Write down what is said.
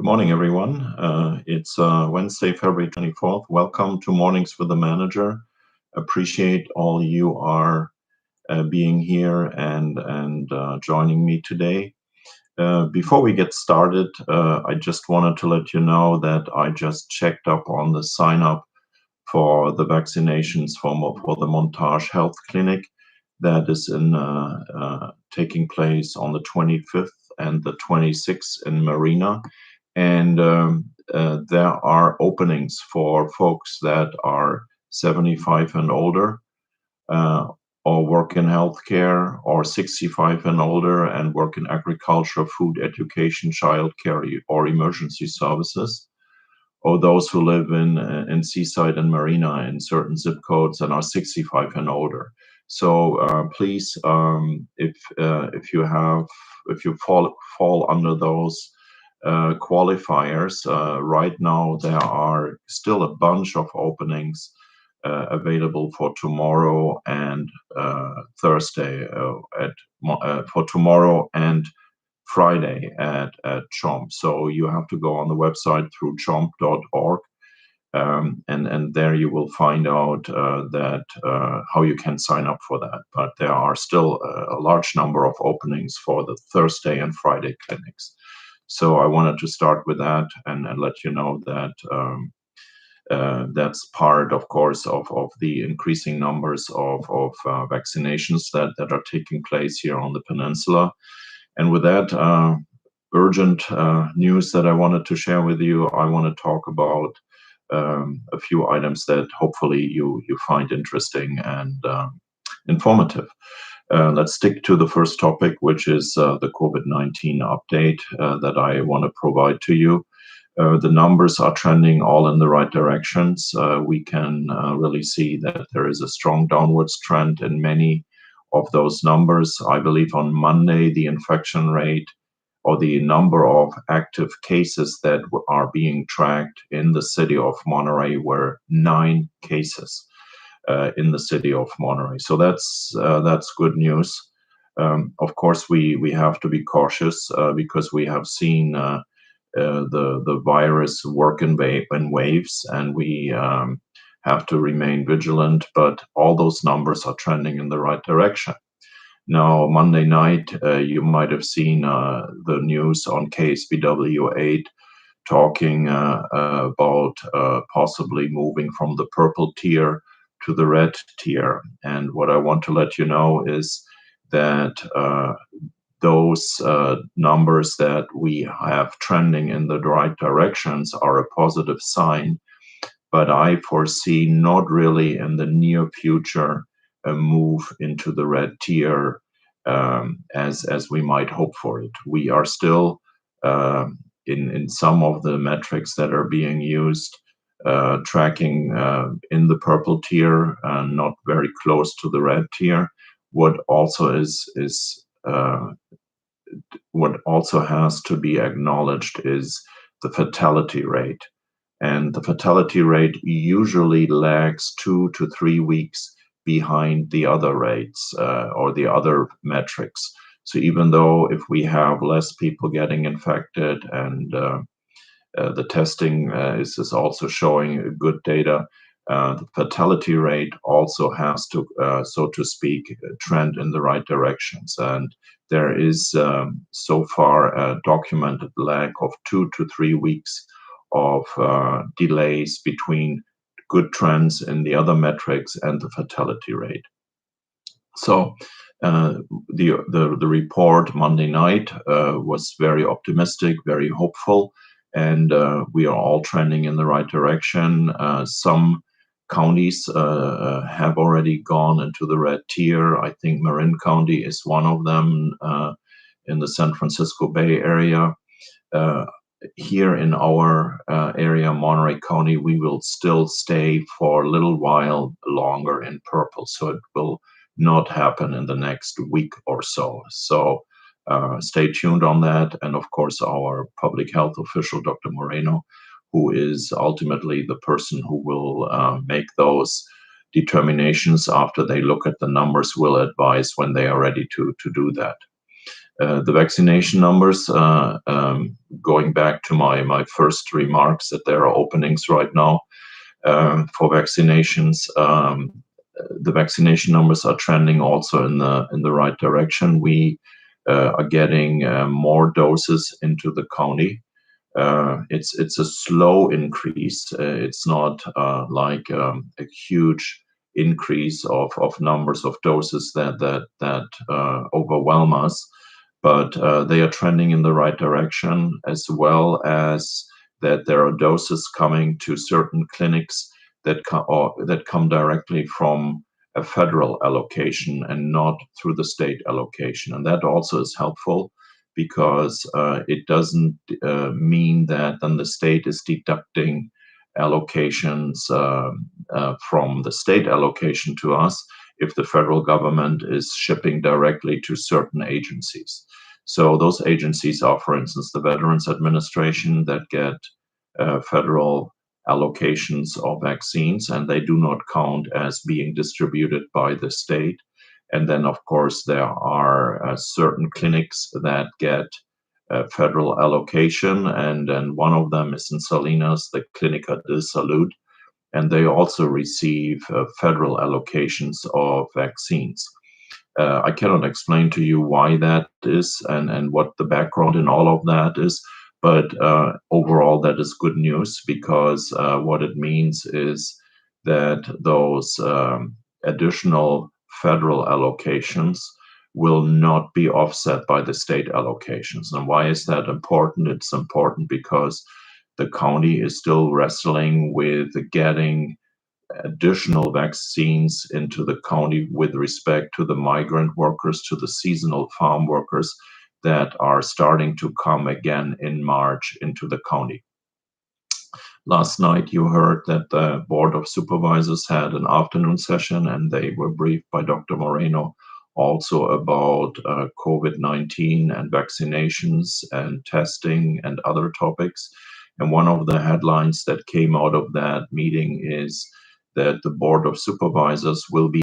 Good morning, everyone. It's Wednesday, February 24th. Welcome to Mornings with the Manager. Appreciate all you are being here and joining me today. Before we get started, I just wanted to let you know that I just checked up on the sign up for the vaccinations for the Montage Health Clinic that is taking place on the 25th and the 26th in Marina. And there are openings for folks that are 75 and older, or work in healthcare, or 65 and older and work in agriculture, food, education, childcare, or emergency services, or those who live in Seaside and Marina in certain zip codes and are 65 and older. So please, if you fall under those qualifiers, right now there are still a bunch of openings available for tomorrow and Thursday for tomorrow and Friday at CHOMP. So you have to go on the website through chomp.org, and there you will find out that how you can sign up for that. But there are still a large number of openings for the Thursday and Friday clinics. So I wanted to start with that and let you know that that's part, of course, of the increasing numbers of vaccinations that are taking place here on the peninsula. And with that urgent news that I wanted to share with you, I want to talk about a few items that hopefully you find interesting and informative. Let's stick to the first topic, which is the COVID-19 update that I want to provide to you. The numbers are trending all in the right directions. We can really see that there is a strong downwards trend in many of those numbers. I believe on Monday, the infection rate or the number of active cases that are being tracked in the city of Monterey were 9 cases in the city of Monterey. So that's good news. Of course, we have to be cautious because we have seen the virus work in waves, and we have to remain vigilant. But all those numbers are trending in the right direction. Now, Monday night, you might have seen the news on KSBW8 talking about possibly moving from the purple tier to the red tier. And what I want to let you know is that those numbers that we have trending in the right directions are a positive sign. But I foresee not really in the near future a move into the red tier as we might hope for it. We are still in some of the metrics that are being used, tracking in the purple tier, not very close to the red tier. What also what also has to be acknowledged is the fatality rate. And the fatality rate usually lags 2 to 3 weeks behind the other rates or the other metrics. So even though if we have less people getting infected and the testing is also showing good data, the fatality rate also has to, so to speak, trend in the right directions. And there is so far a documented lag of 2 to 3 weeks of delays between good trends in the other metrics and the fatality rate. So the report Monday night was very optimistic, very hopeful, and we are all trending in the right direction. Some counties have already gone into the red tier. I think Marin County is one of them in the San Francisco Bay Area. Here in our area, Monterey County, we will still stay for a little while longer in purple. So it will not happen in the next week or so. So stay tuned on that. And of course, our public health official, Dr. Moreno, who is ultimately the person who will make those determinations after they look at the numbers, will advise when they are ready to do that. The vaccination numbers, going back to my first remarks, that there are openings right now for vaccinations. The vaccination numbers are trending also in the right direction. We are getting more doses into the county. It's a slow increase. It's not like a huge increase of numbers of doses that overwhelm us, but they are trending in the right direction, as well as that there are doses coming to certain clinics that come directly from a federal allocation and not through the state allocation, and that also is helpful because it doesn't mean that then the state is deducting allocations from the state allocation to us if the federal government is shipping directly to certain agencies. So those agencies are, for instance, the Veterans Administration that get federal allocations of vaccines, and they do not count as being distributed by the state. And then, of course, there are certain clinics that get federal allocation, and then one of them is in Salinas, the Clínica de Salud, and they also receive federal allocations of vaccines. I cannot explain to you why that is and what the background in all of that is, but overall, that is good news because what it means is that those additional federal allocations will not be offset by the state allocations. And why is that important? It's important because the county is still wrestling with getting additional vaccines into the county with respect to the migrant workers, to the seasonal farm workers that are starting to come again in March into the county. Last night, you heard that the Board of Supervisors had an afternoon session, and they were briefed by Dr. Moreno also about COVID-19 and vaccinations and testing and other topics. And one of the headlines that came out of that meeting is that the Board of Supervisors will be